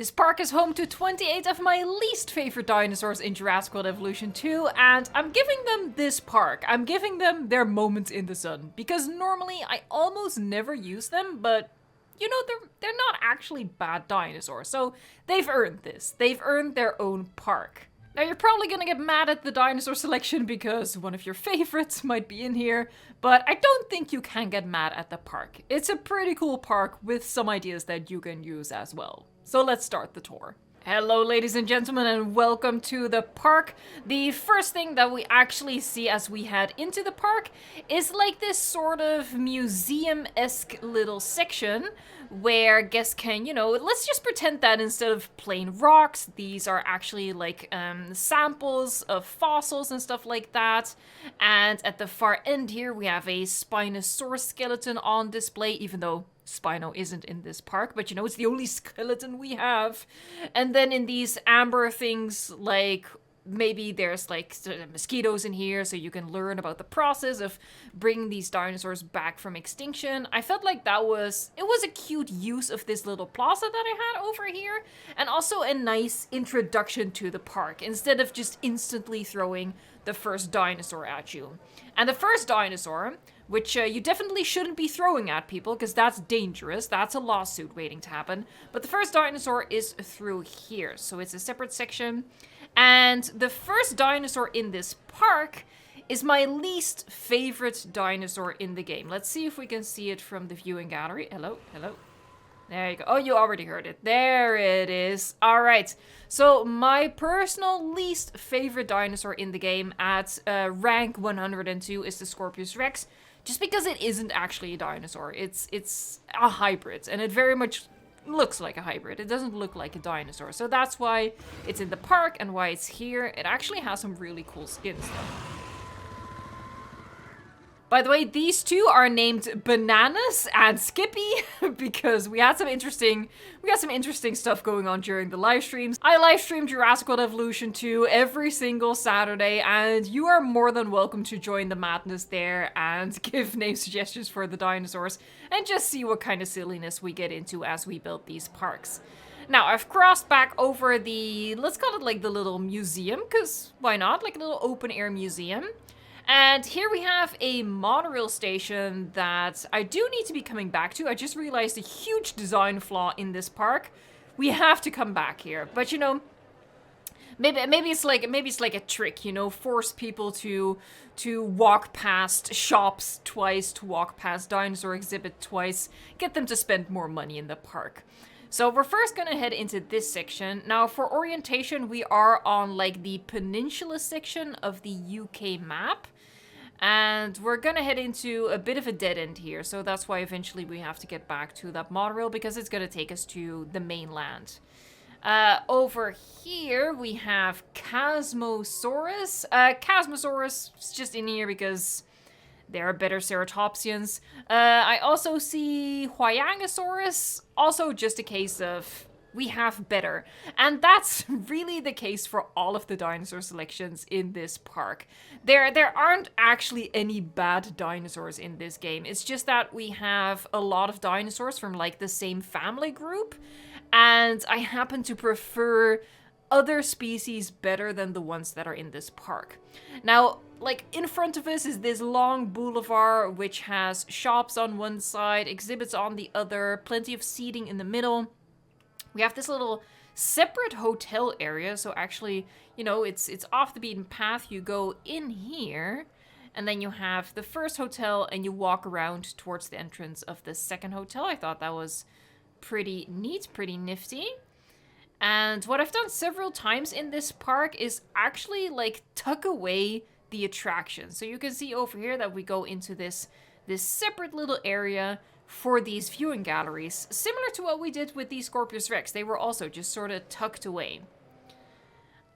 This park is home to 28 of my least favorite dinosaurs in Jurassic World Evolution 2, and I'm giving them this park. I'm giving them their moments in the sun, because normally I almost never use them, but you know, they're not actually bad dinosaurs, so they've earned this. They've earned their own park. Now, you're probably gonna get mad at the dinosaur selection because one of your favorites might be in here, but I don't think you can get mad at the park. It's a pretty cool park with some ideas that you can use as well. So let's start the tour. Hello, ladies and gentlemen, and welcome to the park. The first thing that we actually see as we head into the park is like this sort of museum-esque little section where guests can, you know, let's just pretend that instead of plain rocks, these are actually like samples of fossils and stuff like that. And at the far end here, we have a Spinosaurus skeleton on display, even though Spino isn't in this park, but you know, it's the only skeleton we have. And then in these amber things, like maybe there's like mosquitoes in here, so you can learn about the process of bringing these dinosaurs back from extinction. I felt like it was a cute use of this little plaza that I had over here, and also a nice introduction to the park, instead of just instantly throwing the first dinosaur at you. And the first dinosaur, which you definitely shouldn't be throwing at people, because that's dangerous. That's a lawsuit waiting to happen. But the first dinosaur is through here, so it's a separate section. And the first dinosaur in this park is my least favorite dinosaur in the game. Let's see if we can see it from the viewing gallery. Hello, hello. There you go. Oh, you already heard it. There it is. All right. So my personal least favorite dinosaur in the game at rank 102 is the Scorpius Rex. Just because it isn't actually a dinosaur. It's a hybrid, and it very much looks like a hybrid. It doesn't look like a dinosaur. So that's why it's in the park and why it's here. It actually has some really cool skins though. By the way, these two are named Bananas and Skippy because we had some interesting stuff going on during the live streams. I live stream Jurassic World Evolution 2 every single Saturday, and you are more than welcome to join the madness there and give name suggestions for the dinosaurs and just see what kind of silliness we get into as we build these parks. Now, I've crossed back over the, let's call it like the little museum, because why not? Like a little open air museum. And here we have a monorail station that I do need to be coming back to. I just realized a huge design flaw in this park. We have to come back here. But you know, maybe it's like a trick, you know, force people to walk past shops twice, to walk past dinosaur exhibit twice, get them to spend more money in the park. So we're first gonna head into this section. Now for orientation, we are on like the peninsula section of the UK map. And we're gonna head into a bit of a dead end here. So that's why eventually we have to get back to that monorail, because it's gonna take us to the mainland. Over here we have Chasmosaurus. Chasmosaurus is just in here because they're better ceratopsians. I also see Huayangosaurus, also just a case of we have better. And that's really the case for all of the dinosaur selections in this park. There aren't actually any bad dinosaurs in this game. It's just that we have a lot of dinosaurs from like the same family group, and I happen to prefer other species better than the ones that are in this park. Now, like in front of us is this long boulevard which has shops on one side, exhibits on the other, plenty of seating in the middle. We have this little separate hotel area, so actually, you know, it's off the beaten path. You go in here, and then you have the first hotel, and you walk around towards the entrance of the second hotel. I thought that was pretty neat, pretty nifty. And what I've done several times in this park is actually like tuck away the attraction. So you can see over here that we go into this separate little area for these viewing galleries, similar to what we did with the Scorpius Rex. They were also just sort of tucked away.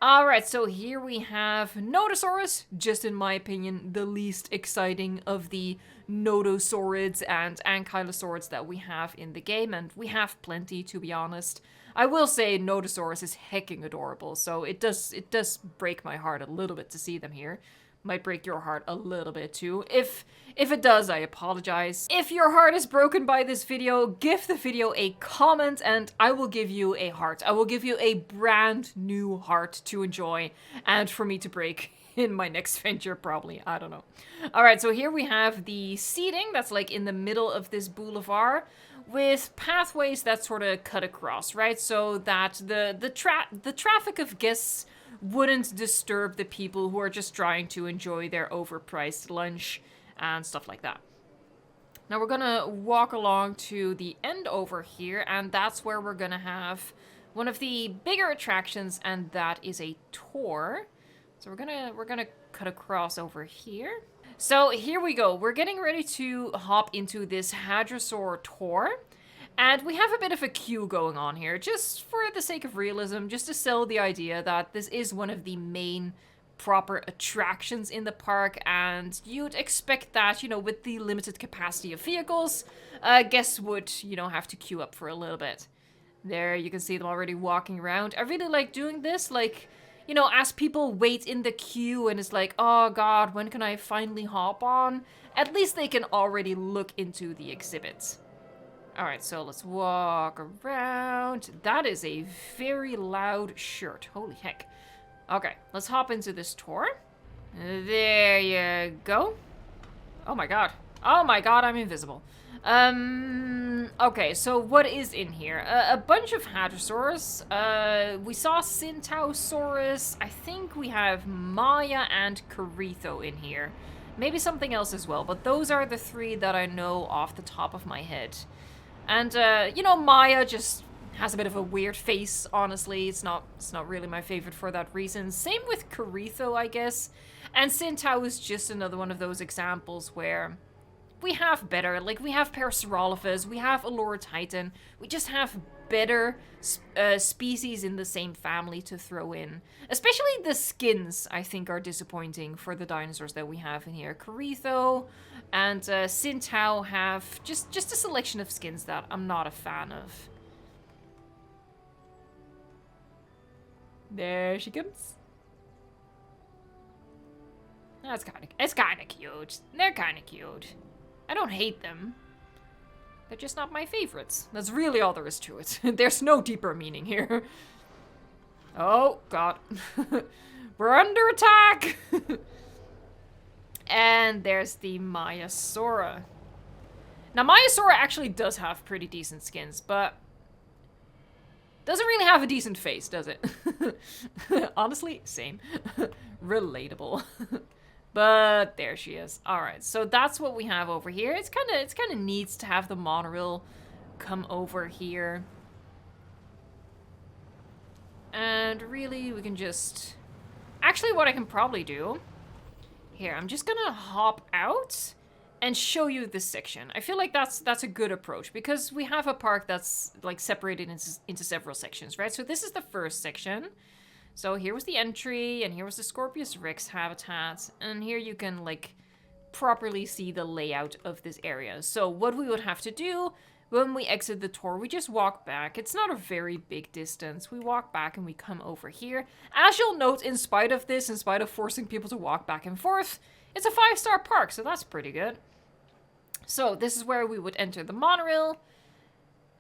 Alright, so here we have Nodosaurus, just in my opinion, the least exciting of the Nodosaurids and Ankylosaurids that we have in the game, and we have plenty, to be honest. I will say Nodosaurus is hecking adorable, so it does break my heart a little bit to see them here. might break your heart a little bit too. If it does, I apologize. If your heart is broken by this video, give the video a comment and I will give you a heart. I will give you a brand new heart to enjoy and for me to break in my next venture, probably. I don't know. All right, so here we have the seating that's like in the middle of this boulevard with pathways that sort of cut across, right? So that the traffic of guests wouldn't disturb the people who are just trying to enjoy their overpriced lunch and stuff like that. Now we're gonna walk along to the end over here, and that's where we're gonna have one of the bigger attractions, and that is a tour. So we're gonna cut across over here. So here we go. We're getting ready to hop into this Hadrosaur tour. And we have a bit of a queue going on here, just for the sake of realism, just to sell the idea that this is one of the main proper attractions in the park, and you'd expect that, you know, with the limited capacity of vehicles, guests would, you know, have to queue up for a little bit. There, you can see them already walking around. I really like doing this, like, you know, as people wait in the queue and it's like, oh god, when can I finally hop on? At least they can already look into the exhibits. Alright, so let's walk around. That is a very loud shirt. Holy heck. Okay, let's hop into this tour. There you go. Oh my god. Oh my god, I'm invisible. Okay, so what is in here? A bunch of Hadrosaurs. We saw Centausaurus. I think we have Maya and Carnivore in here. Maybe something else as well, but those are the three that I know off the top of my head. And, you know, Maya just has a bit of a weird face, honestly. It's not really my favorite for that reason. Same with Carnivore, I guess. And Centaur is just another one of those examples where we have better. Like, we have Parasaurolophus, we have Allura Titan. We just have better species in the same family to throw in. Especially the skins, I think, are disappointing for the dinosaurs that we have in here. Carnivore and Centaur have just a selection of skins that I'm not a fan of. There she comes. It's kind of cute. They're kind of cute. I don't hate them. They're just not my favorites. That's really all there is to it. There's no deeper meaning here. Oh, God. We're under attack! And there's the Maiasaura. Now, Maiasaura actually does have pretty decent skins, but doesn't really have a decent face, does it? Honestly, same. Relatable. But there she is. All right, so that's what we have over here. It's kind of neat to have the monorail come over here. And really, we can just... Actually, what I can probably do... Here, I'm just gonna hop out and show you this section. I feel like that's a good approach because we have a park that's like separated into several sections, right? So this is the first section. So here was the entry, and here was the Scorpius Rex habitat, and here you can, like, properly see the layout of this area. So what we would have to do when we exit the tour, we just walk back. It's not a very big distance. We walk back and we come over here. As you'll note, in spite of this, in spite of forcing people to walk back and forth, it's a 5-star park, so that's pretty good. So this is where we would enter the monorail.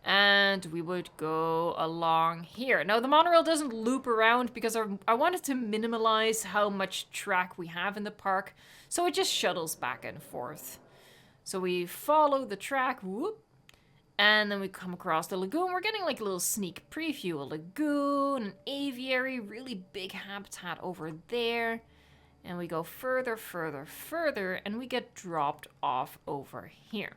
And we would go along here. Now, the monorail doesn't loop around because I wanted to minimize how much track we have in the park. So it just shuttles back and forth. So we follow the track, whoop, and then we come across the lagoon. We're getting like a little sneak preview. A lagoon, an aviary, really big habitat over there. And we go further, further, further, and we get dropped off over here.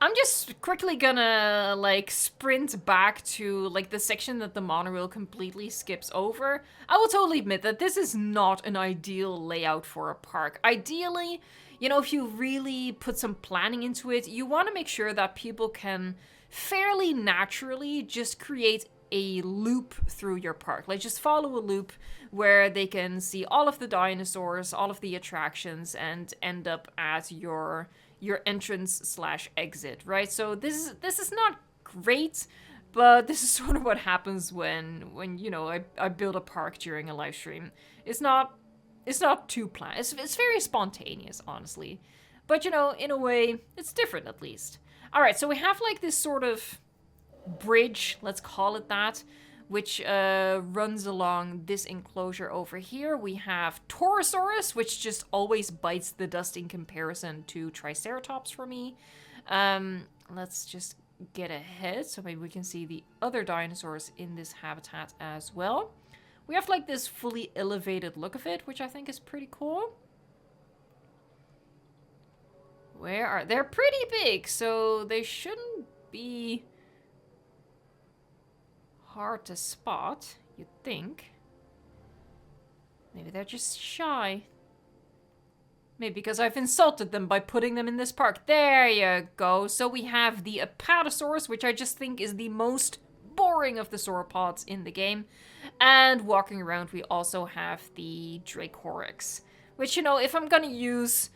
I'm just quickly gonna, like, sprint back to, like, the section that the monorail completely skips over. I will totally admit that this is not an ideal layout for a park. Ideally, you know, if you really put some planning into it, you want to make sure that people can fairly naturally just create a loop through your park. Like, just follow a loop where they can see all of the dinosaurs, all of the attractions, and end up at your entrance / exit, right? So this is not great, but this is sort of what happens when you know, I build a park during a live stream. It's not it's not too planned. It's very spontaneous, honestly. But, you know, in a way, it's different at least. All right, so we have like this sort of bridge, let's call it that, which runs along this enclosure over here. We have Torosaurus, which just always bites the dust in comparison to Triceratops for me. Let's just get ahead so maybe we can see the other dinosaurs in this habitat as well. We have like this fully elevated look of it, which I think is pretty cool. They're pretty big, so they shouldn't be hard to spot, you'd think. Maybe they're just shy. Maybe because I've insulted them by putting them in this park. There you go. So we have the Apatosaurus, which I just think is the most boring of the sauropods in the game. And walking around, we also have the Dracorex, which, you know, if I'm gonna use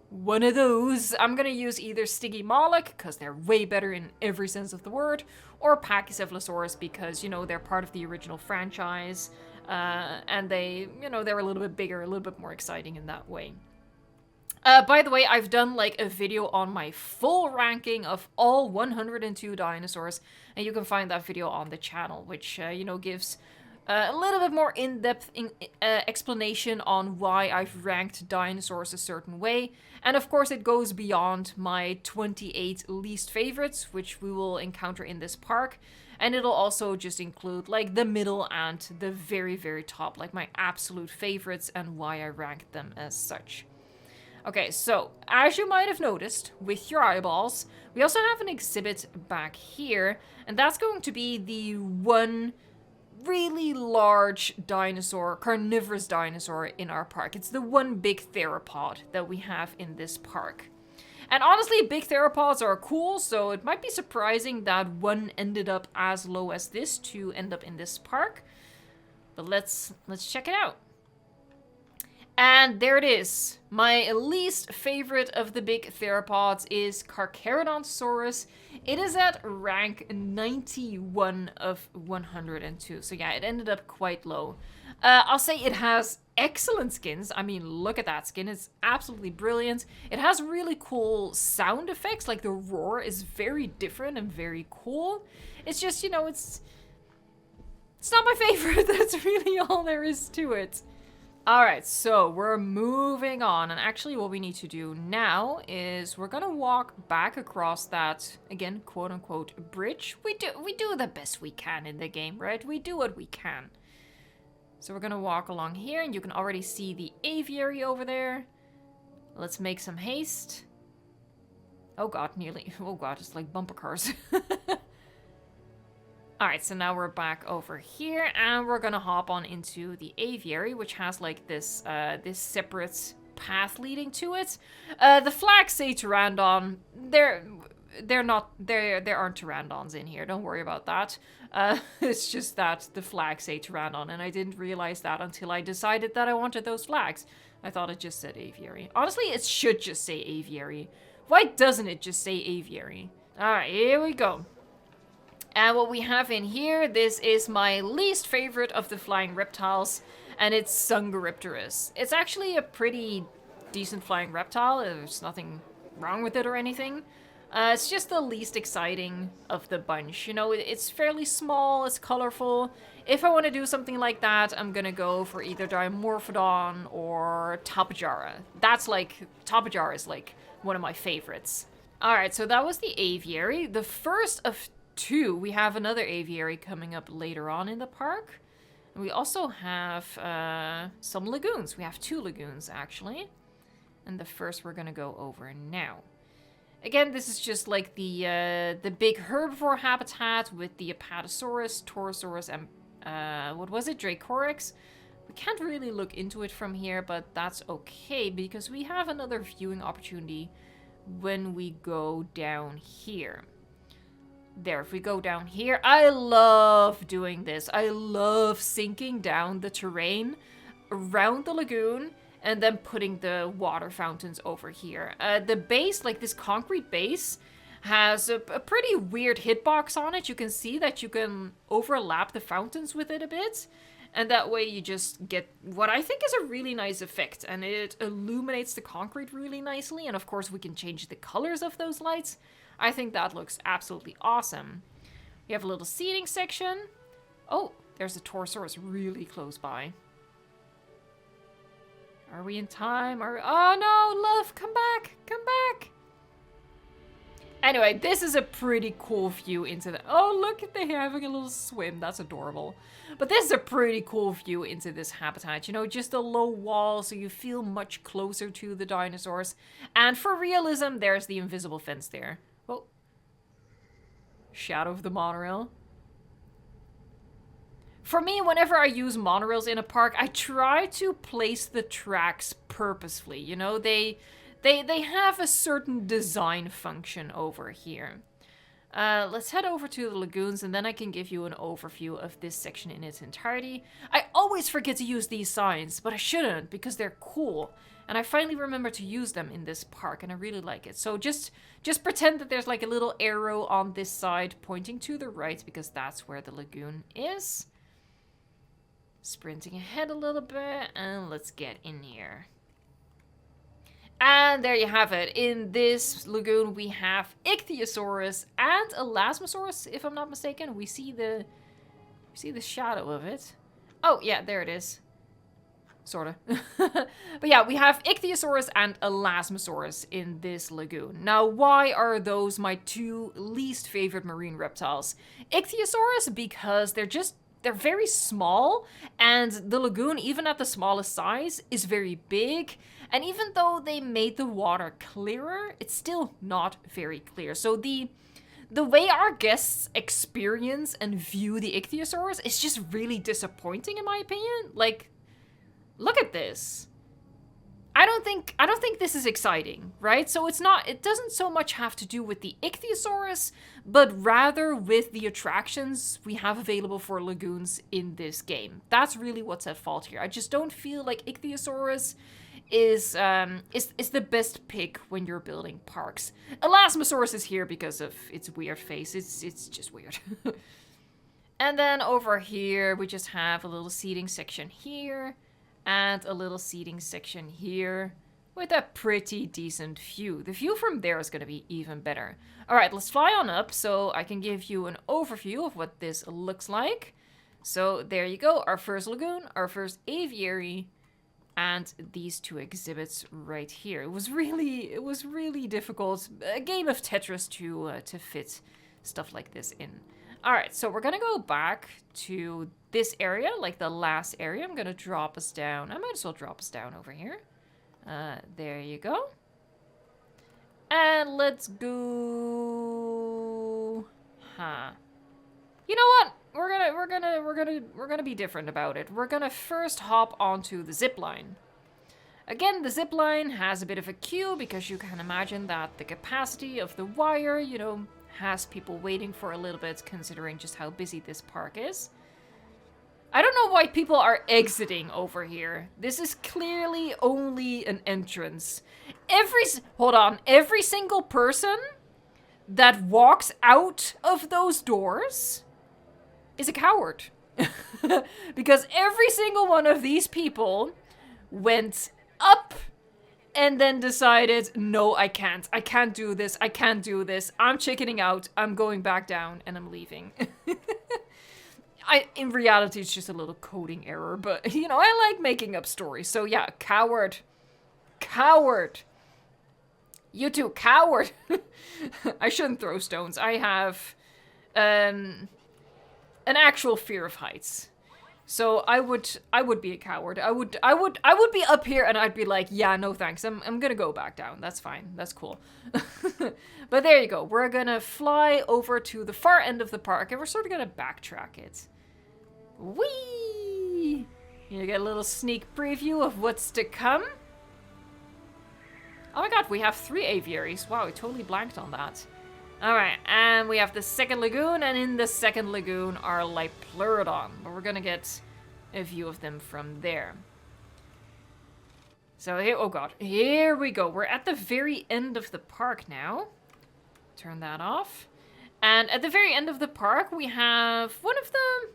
one of those, I'm gonna use either Stygimoloch, because they're way better in every sense of the word, or Pachycephalosaurus, because, you know, they're part of the original franchise, and they, you know, they're a little bit bigger, a little bit more exciting in that way. By the way, I've done like a video on my full ranking of all 102 dinosaurs, and you can find that video on the channel, which, you know, gives a little bit more in-depth explanation on why I've ranked dinosaurs a certain way. And of course it goes beyond my 28 least favorites, which we will encounter in this park. And it'll also just include like the middle and the very, very top, like my absolute favorites and why I ranked them as such. Okay, so as you might have noticed with your eyeballs, we also have an exhibit back here, and that's going to be the one really large dinosaur, carnivorous dinosaur in our park. It's the one big theropod that we have in this park. And honestly, big theropods are cool, so it might be surprising that one ended up as low as this to end up in this park. But let's check it out. And there it is. My least favorite of the big theropods is Carcharodontosaurus. It is at rank 91 of 102. So yeah, it ended up quite low. I'll say it has excellent skins. I mean, look at that skin. It's absolutely brilliant. It has really cool sound effects. Like the roar is very different and very cool. It's just, you know, it's not my favorite. That's really all there is to it. Alright, so we're moving on, and actually what we need to do now is we're gonna walk back across that, again, quote-unquote, bridge. We do the best we can in the game, right? We do what we can. So we're gonna walk along here, and you can already see the aviary over there. Let's make some haste. Oh god, oh god, it's like bumper cars. Alright, so now we're back over here, and we're gonna hop on into the aviary, which has like this this separate path leading to it. The flags say Pteranodon. There aren't Pteranodons in here. Don't worry about that. It's just that the flags say Pteranodon, and I didn't realize that until I decided that I wanted those flags. I thought it just said aviary. Honestly, it should just say aviary. Why doesn't it just say aviary? Alright, here we go. And what we have in here, this is my least favorite of the flying reptiles, and it's Sungaripterus. It's actually a pretty decent flying reptile. There's nothing wrong with it or anything. It's just the least exciting of the bunch. You know, it's fairly small, it's colorful. If I want to do something like that, I'm gonna go for either Dimorphodon or Tapejara. Tapejara is like one of my favorites. Alright, so that was the aviary. The first of two. We have another aviary coming up later on in the park. And we also have some lagoons. We have 2 lagoons, actually. And the first we're gonna go over now. Again, this is just like the big herbivore habitat with the Apatosaurus, Torosaurus, and what was it? Dracorex. We can't really look into it from here, but that's okay because we have another viewing opportunity when we go down here. There, if we go down here, I love doing this. I love sinking down the terrain around the lagoon and then putting the water fountains over here. The base, like this concrete base, has a pretty weird hitbox on it. You can see that you can overlap the fountains with it a bit. And that way you just get what I think is a really nice effect. And it illuminates the concrete really nicely. And of course we can change the colors of those lights. I think that looks absolutely awesome. We have a little seating section. Oh, there's a Torosaurus really close by. Are we in time? Oh no, love, come back, come back. Anyway, this is a pretty cool view into the... Oh, look at they having a little swim. That's adorable. But this is a pretty cool view into this habitat. You know, just a low wall, so you feel much closer to the dinosaurs. And for realism, there's the invisible fence there. Oh. Shadow of the monorail. For me, whenever I use monorails in a park, I try to place the tracks purposefully. You know, they have a certain design function over here. Let's head over to the lagoons and then I can give you an overview of this section in its entirety. I always forget to use these signs, but I shouldn't because they're cool. And I finally remember to use them in this park and I really like it. So just pretend that there's like a little arrow on this side pointing to the right because that's where the lagoon is. Sprinting ahead a little bit and let's get in here. And there you have it. In this lagoon, we have Ichthyosaurus and Elasmosaurus, if I'm not mistaken. We see the shadow of it. Oh, yeah, there it is. Sorta. But yeah, we have Ichthyosaurus and Elasmosaurus in this lagoon. Now, why are those my two least favorite marine reptiles? Ichthyosaurus, because they're very small, and the lagoon, even at the smallest size, is very big. And even though they made the water clearer, it's still not very clear. So the way our guests experience and view the Ichthyosaurus is just really disappointing, in my opinion. Like, look at this. I don't think this is exciting, right? So it doesn't so much have to do with the Ichthyosaurus, but rather with the attractions we have available for lagoons in this game. That's really what's at fault here. I just don't feel like Ichthyosaurus is the best pick when you're building parks. Elasmosaurus is here because of its weird face. It's just weird. And then over here, we just have a little seating section here. And a little seating section here with a pretty decent view. The view from there is going to be even better. All right, let's fly on up so I can give you an overview of what this looks like. So there you go, our first lagoon, our first aviary, and these two exhibits right here. It was really difficult. A game of Tetris to fit stuff like this in. All right, so we're gonna go back to this area, like the last area. I'm gonna drop us down. I might as well drop us down over here. There you go. And let's go. You know what? We're gonna be different about it. We're gonna first hop onto the zipline. Again, the zipline has a bit of a queue because you can imagine that the capacity of the wire, you know, has people waiting for a little bit, considering just how busy this park is. I don't know why people are exiting over here. This is clearly only an entrance. Every single person that walks out of those doors is a coward. Because every single one of these people went up and then decided, no, I can't do this, I'm chickening out, I'm going back down, and I'm leaving. In reality, it's just a little coding error, but, you know, I like making up stories, so yeah, coward. You two, coward. I shouldn't throw stones. I have, an actual fear of heights. So I would be a coward. I would be up here and I'd be like, yeah, no thanks. I'm gonna go back down. That's fine. That's cool. But there you go. We're gonna fly over to the far end of the park and we're sort of gonna backtrack it. Whee! You get a little sneak preview of what's to come. Oh my god, we have 3 aviaries. Wow, we totally blanked on that. Alright, and we have the second lagoon, and in the second lagoon are Lipleurodon. But we're gonna get a view of them from there. So here, oh god, here we go. We're at the very end of the park now. Turn that off. And at the very end of the park, we have one of the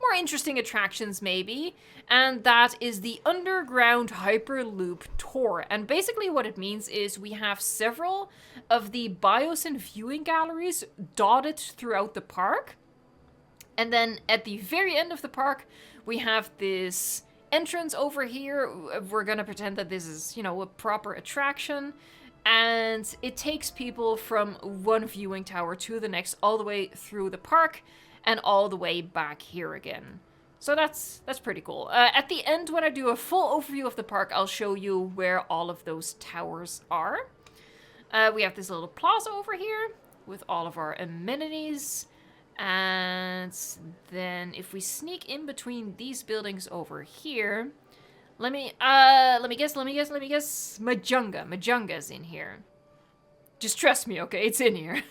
more interesting attractions maybe, and that is the Underground Hyperloop Tour. And basically what it means is we have several of the bios and viewing galleries dotted throughout the park. And then at the very end of the park, we have this entrance over here. We're gonna pretend that this is, you know, a proper attraction. And it takes people from one viewing tower to the next, all the way through the park and all the way back here again. So that's pretty cool. At the end, when I do a full overview of the park, I'll show you where all of those towers are. We have this little plaza over here with all of our amenities. And then if we sneak in between these buildings over here, let me guess. Majunga's in here. Just trust me, okay? It's in here.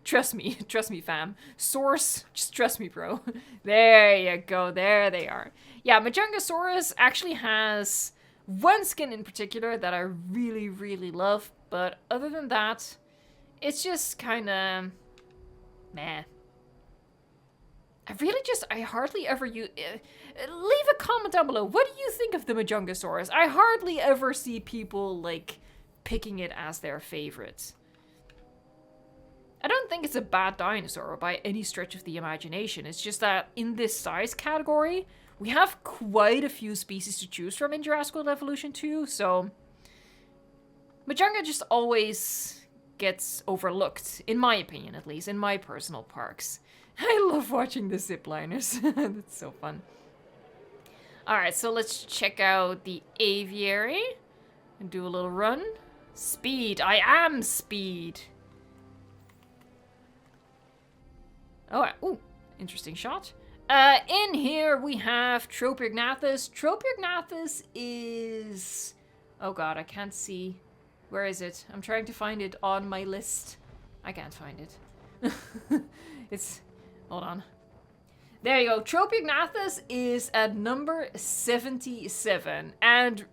Trust me, fam. Source, just trust me, bro. There you go, there they are. Yeah, Majungasaurus actually has one skin in particular that I really, really love, but other than that, it's just kind of meh. I hardly ever use... leave a comment down below. What do you think of the Majungasaurus? I hardly ever see people, like, picking it as their favorite. I don't think it's a bad dinosaur by any stretch of the imagination. It's just that in this size category, we have quite a few species to choose from in Jurassic World Evolution 2, so... Majunga just always gets overlooked, in my opinion at least, in my personal parks. I love watching the zipliners. That's so fun. Alright, so let's check out the aviary and do a little run. Speed. I am speed. Oh, ooh, interesting shot. In here we have Tropeognathus. Tropeognathus is... Oh god, I can't see. Where is it? I'm trying to find it on my list. I can't find it. It's... Hold on. There you go. Tropeognathus is at number 77. And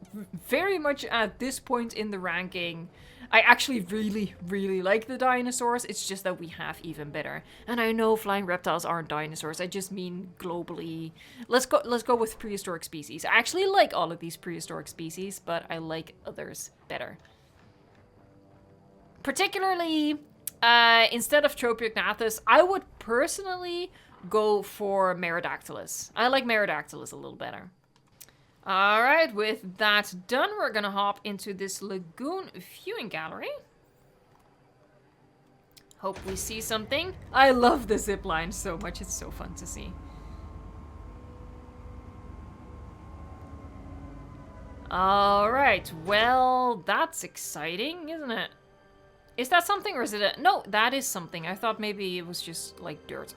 very much at this point in the ranking, I actually really, really like the dinosaurs. It's just that we have even better. And I know flying reptiles aren't dinosaurs. I just mean globally. Let's go with prehistoric species. I actually like all of these prehistoric species, but I like others better. Particularly, instead of Tropeognathus, I would personally go for Merodactylus. I like Merodactylus a little better. Alright, with that done, we're gonna hop into this lagoon viewing gallery. Hope we see something. I love the zipline so much, it's so fun to see. Alright, well, that's exciting, isn't it? Is that something or is it a... No, that is something. I thought maybe it was just, like, dirt.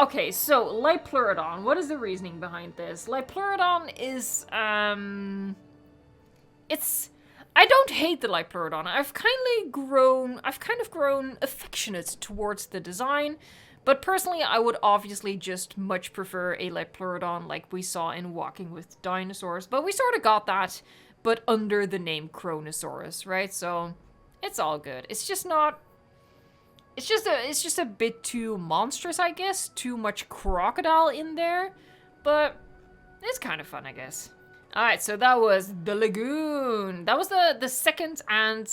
Okay, so, Lipleurodon. What is the reasoning behind this? Lipleurodon is, It's... I don't hate the Lipleurodon. I've kind of grown affectionate towards the design. But personally, I would obviously just much prefer a Lipleurodon like we saw in Walking with Dinosaurs. But we sort of got that, but under the name Kronosaurus, right? So... It's all good. It's just not... It's just a bit too monstrous, I guess. Too much crocodile in there. But it's kind of fun, I guess. Alright, so that was the lagoon. That was the second and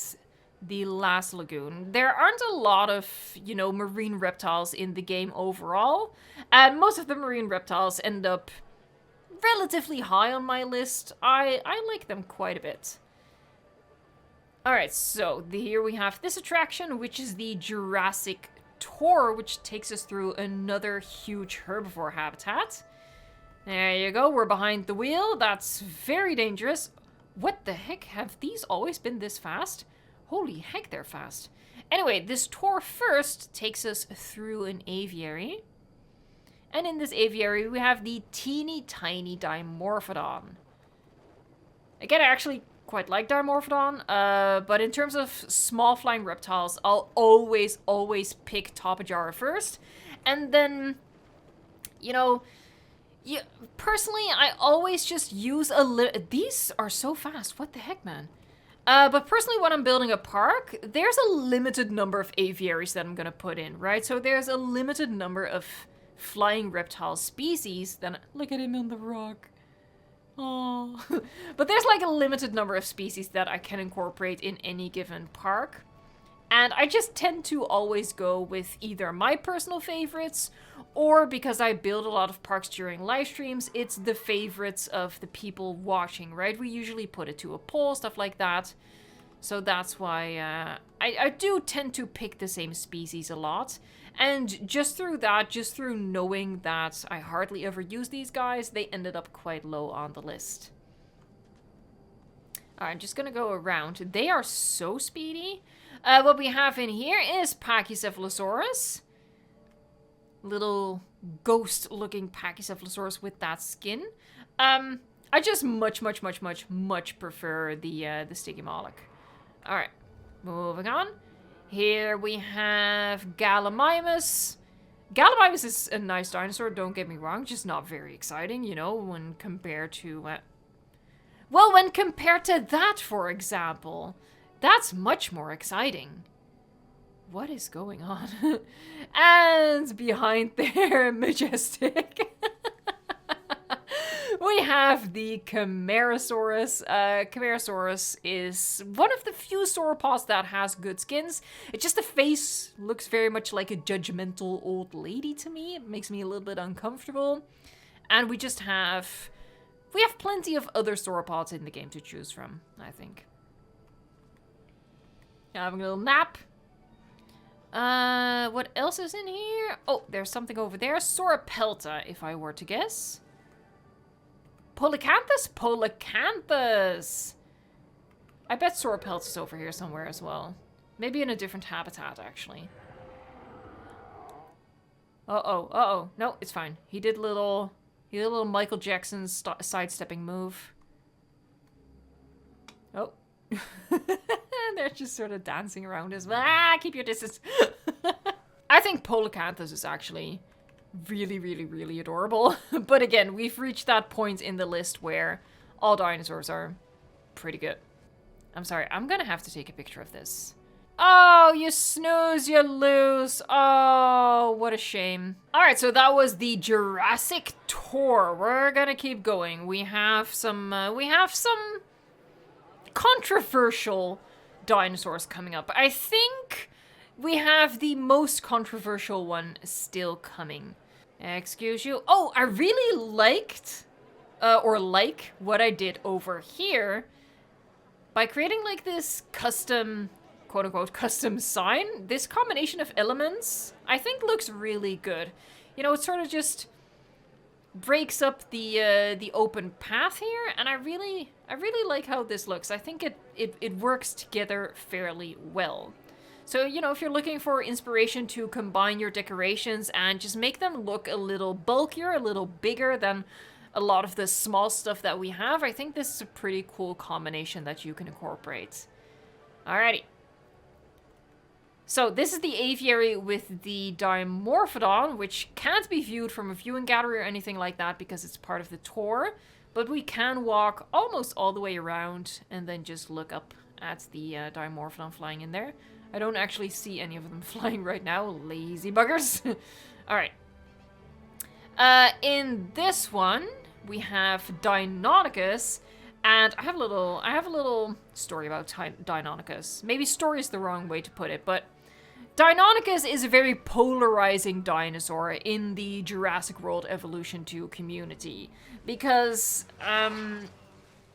the last lagoon. There aren't a lot of, you know, marine reptiles in the game overall. And most of the marine reptiles end up relatively high on my list. I like them quite a bit. Alright, so here we have this attraction, which is the Jurassic Tour, which takes us through another huge herbivore habitat. There you go, we're behind the wheel. That's very dangerous. What the heck? Have these always been this fast? Holy heck, they're fast. Anyway, this tour first takes us through an aviary. And in this aviary, we have the teeny tiny Dimorphodon. Again, I actually quite like Dimorphodon, but in terms of small flying reptiles, I'll always pick Tapejara first. And then, you know, personally, I always just use a little... These are so fast. What the heck, man? But personally, when I'm building a park, there's a limited number of aviaries that I'm gonna put in, right? So there's a limited number of flying reptile species, then look at him on the rock. Oh, but there's like a limited number of species that I can incorporate in any given park. And I just tend to always go with either my personal favorites, or because I build a lot of parks during live streams, it's the favorites of the people watching, right? We usually put it to a poll, stuff like that. So that's why I do tend to pick the same species a lot. And just through that, just through knowing that I hardly ever use these guys, they ended up quite low on the list. Alright, I'm just gonna go around. They are so speedy. What we have in here is Pachycephalosaurus. Little ghost-looking Pachycephalosaurus with that skin. I just much prefer the Stygimoloch. Alright, moving on. Here we have Gallimimus. Gallimimus is a nice dinosaur, don't get me wrong, just not very exciting, you know, when compared to... well, when compared to that, for example, that's much more exciting. What is going on? And behind there, Majestic. We have the Camarasaurus. Camarasaurus is one of the few sauropods that has good skins. It's just the face looks very much like a judgmental old lady to me. It makes me a little bit uncomfortable. And we just have... we have plenty of other sauropods in the game to choose from, I think. Having a little nap. What else is in here? Oh, there's something over there. Sauropelta, if I were to guess. Polycanthus? Polycanthus! I bet Sauropelta is over here somewhere as well. Maybe in a different habitat, actually. Uh-oh. No, it's fine. He did a little Michael Jackson sidestepping move. Oh. They're just sort of dancing around as well. Ah, keep your distance. I think Polycanthus is actually really adorable. But again, we've reached that point in the list where all dinosaurs are pretty good. I'm sorry, I'm gonna have to take a picture of this. Oh, you snooze, you lose. Oh, what a shame. Alright, so that was the Jurassic tour. We're gonna keep going. We have some controversial dinosaurs coming up. I think we have the most controversial one still coming. Excuse you. Oh, I really liked, like what I did over here by creating like this custom, quote-unquote, custom sign. This combination of elements, I think looks really good. You know, it sort of just breaks up the open path here, and I really like how this looks. I think it works together fairly well. So, you know, if you're looking for inspiration to combine your decorations and just make them look a little bulkier, a little bigger than a lot of the small stuff that we have, I think this is a pretty cool combination that you can incorporate. Alrighty. So this is the aviary with the Dimorphodon, which can't be viewed from a viewing gallery or anything like that because it's part of the tour. But we can walk almost all the way around and then just look up at the Dimorphodon flying in there. I don't actually see any of them flying right now. Lazy buggers. Alright. In this one, we have Deinonychus. And I have a little story about Deinonychus. Maybe story is the wrong way to put it, but Deinonychus is a very polarizing dinosaur in the Jurassic World Evolution 2 community. Because,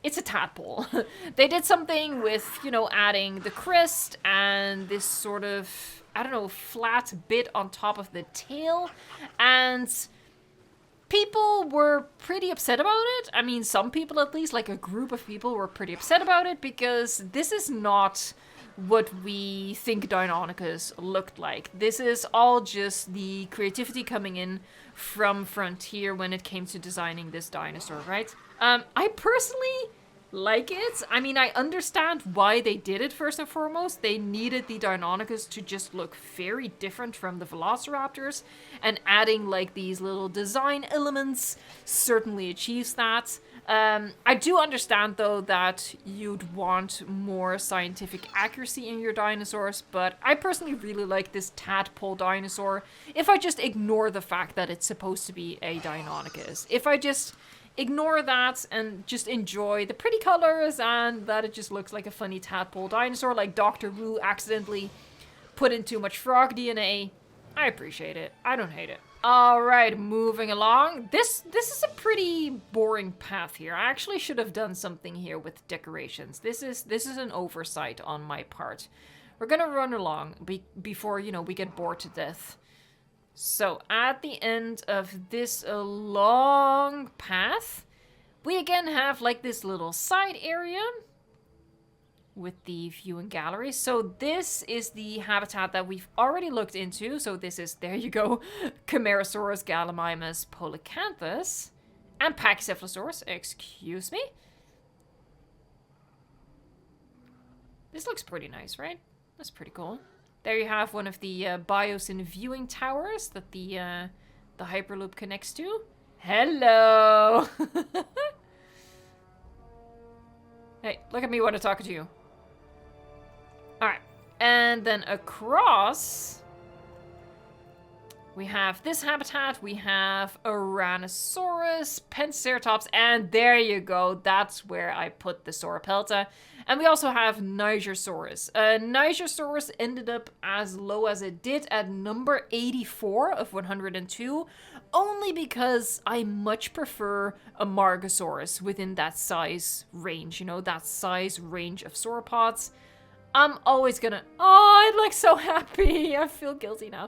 it's a tadpole. They did something with, you know, adding the crest and this sort of, I don't know, flat bit on top of the tail. And people were pretty upset about it. I mean, some people at least, like a group of people were pretty upset about it because this is not what we think Deinonychus looked like. This is all just the creativity coming in from Frontier when it came to designing this dinosaur, right? I personally like it. I mean, I understand why they did it first and foremost. They needed the Deinonychus to just look very different from the Velociraptors, and adding like these little design elements certainly achieves that. I do understand, though, that you'd want more scientific accuracy in your dinosaurs, but I personally really like this tadpole dinosaur if I just ignore the fact that it's supposed to be a Deinonychus. If I just ignore that and just enjoy the pretty colors and that it just looks like a funny tadpole dinosaur, like Dr. Wu accidentally put in too much frog DNA, I appreciate it. I don't hate it. Alright, moving along. This is a pretty boring path here. I actually should have done something here with decorations. This is an oversight on my part. We're gonna run along before, you know, we get bored to death. So, at the end of this long path, we again have like this little side area with the viewing gallery. So this is the habitat that we've already looked into. So this is, there you go, Camarasaurus, Gallimimus, Polacanthus, and Pachycephalosaurus, excuse me. This looks pretty nice, right? That's pretty cool. There you have one of the Biosyn viewing towers that the Hyperloop connects to. Hello! Hey, look at me when I'm talking to you. Alright, and then across, we have this habitat, we have Ouranosaurus, Penceratops, and there you go, that's where I put the Sauropelta. And we also have Nigersaurus. Nigersaurus ended up as low as it did at number 84 of 102, only because I much prefer Amargasaurus within that size range, you know, that size range of sauropods. I'm always gonna... Oh, I'm like so happy. I feel guilty now.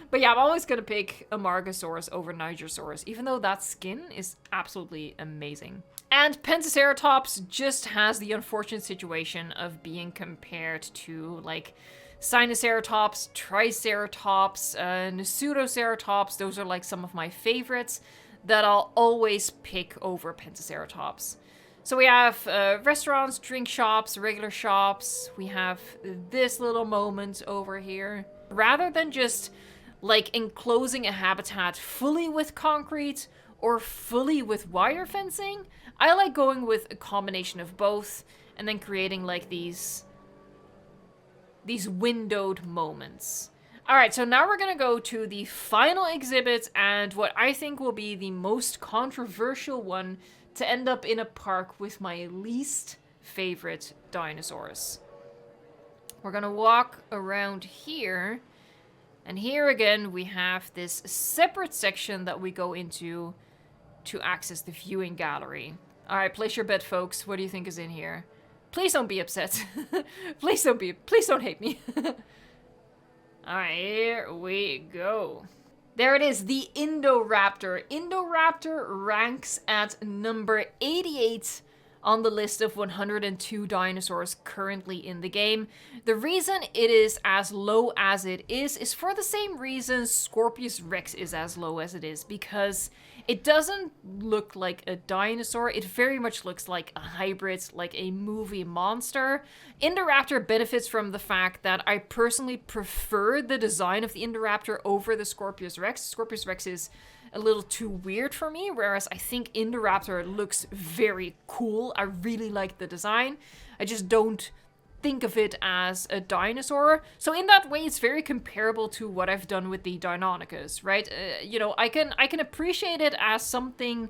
But yeah, I'm always gonna pick Amargasaurus over Nigersaurus, even though that skin is absolutely amazing. And Pentaceratops just has the unfortunate situation of being compared to, like, Sinoceratops, Triceratops, Pseudoceratops. Those are, like, some of my favorites that I'll always pick over Pentaceratops. So we have restaurants, drink shops, regular shops. We have this little moment over here. Rather than just, like, enclosing a habitat fully with concrete or fully with wire fencing, I like going with a combination of both and then creating, like, these windowed moments. Alright, so now we're gonna go to the final exhibit and what I think will be the most controversial one to end up in a park with my least favorite dinosaurs. We're gonna walk around here, and here again we have this separate section that we go into to access the viewing gallery. Alright, place your bet, folks. What do you think is in here? Please don't be upset. Please don't hate me. Alright, here we go. There it is, the Indoraptor. Indoraptor ranks at number 88 on the list of 102 dinosaurs currently in the game. The reason it is as low as it is for the same reason Scorpius Rex is as low as it is, because it doesn't look like a dinosaur. It very much looks like a hybrid, like a movie monster. Indoraptor benefits from the fact that I personally prefer the design of the Indoraptor over the Scorpius Rex. Scorpius Rex is a little too weird for me, whereas I think Indoraptor looks very cool. I really like the design. I just don't think of it as a dinosaur. So in that way, it's very comparable to what I've done with the Deinonychus, right? You know, I can appreciate it as something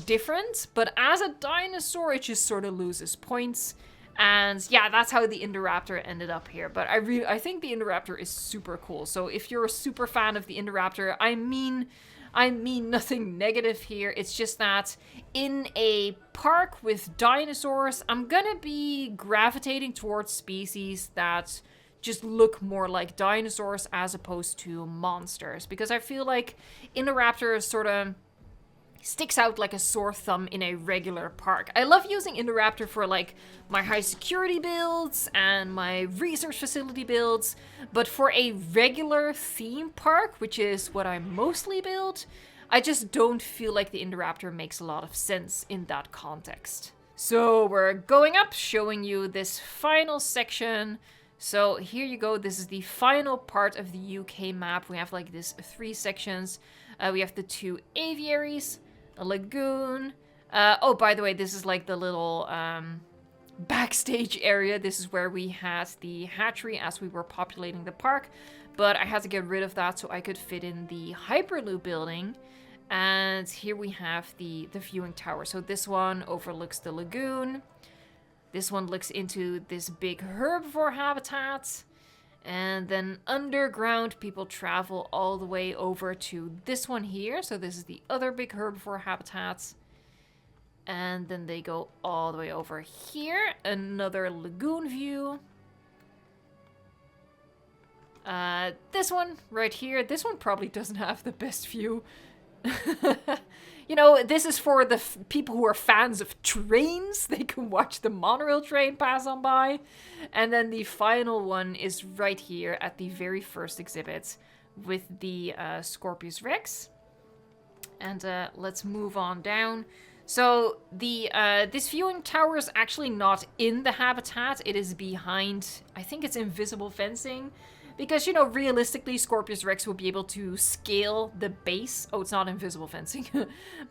different, but as a dinosaur, it just sort of loses points. And yeah, that's how the Indoraptor ended up here. But I think the Indoraptor is super cool. So if you're a super fan of the Indoraptor, I mean nothing negative here. It's just that in a park with dinosaurs, I'm gonna be gravitating towards species that just look more like dinosaurs as opposed to monsters. Because I feel like Indoraptor sort of sticks out like a sore thumb in a regular park. I love using Indoraptor for like my high security builds and my research facility builds, but for a regular theme park, which is what I mostly build, I just don't feel like the Indoraptor makes a lot of sense in that context. So we're going up, showing you this final section. So here you go, this is the final part of the UK map. We have like this 3 sections. We have the 2 aviaries, a lagoon, Oh, by the way, this is like the little backstage area. This is where we had the hatchery as we were populating the park. But I had to get rid of that so I could fit in the Hyperloop building. And here we have the viewing tower. So this one overlooks the lagoon. This one looks into this big herbivore habitat. And then underground, people travel all the way over to this one here. So this is the other big herbivore habitat. And then they go all the way over here. Another lagoon view. This one right here. This one probably doesn't have the best view. You know, this is for the people who are fans of trains. They can watch the monorail train pass on by. And then the final one is right here at the very first exhibit with the Scorpius Rex. And let's move on down. So the this viewing tower is actually not in the habitat. It is behind, I think it's invisible fencing. Because, you know, realistically, Scorpius Rex will be able to scale the base. Oh, it's not invisible fencing.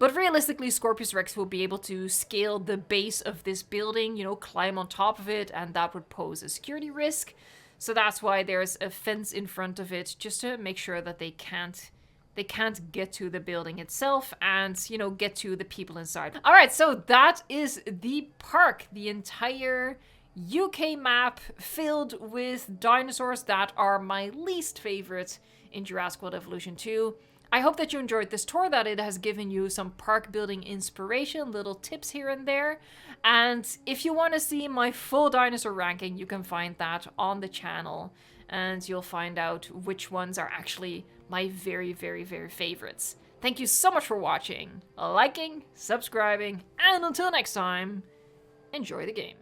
But realistically, Scorpius Rex will be able to scale the base of this building, you know, climb on top of it, and that would pose a security risk. So that's why there's a fence in front of it, just to make sure that they can't get to the building itself and, you know, get to the people inside. All right, so that is the park, the entire UK map filled with dinosaurs that are my least favorite in Jurassic World Evolution 2. I hope that you enjoyed this tour, that it has given you some park building inspiration, little tips here and there. And if you want to see my full dinosaur ranking, you can find that on the channel. And you'll find out which ones are actually my very, very, very favorites. Thank you so much for watching, liking, subscribing, and until next time, enjoy the game.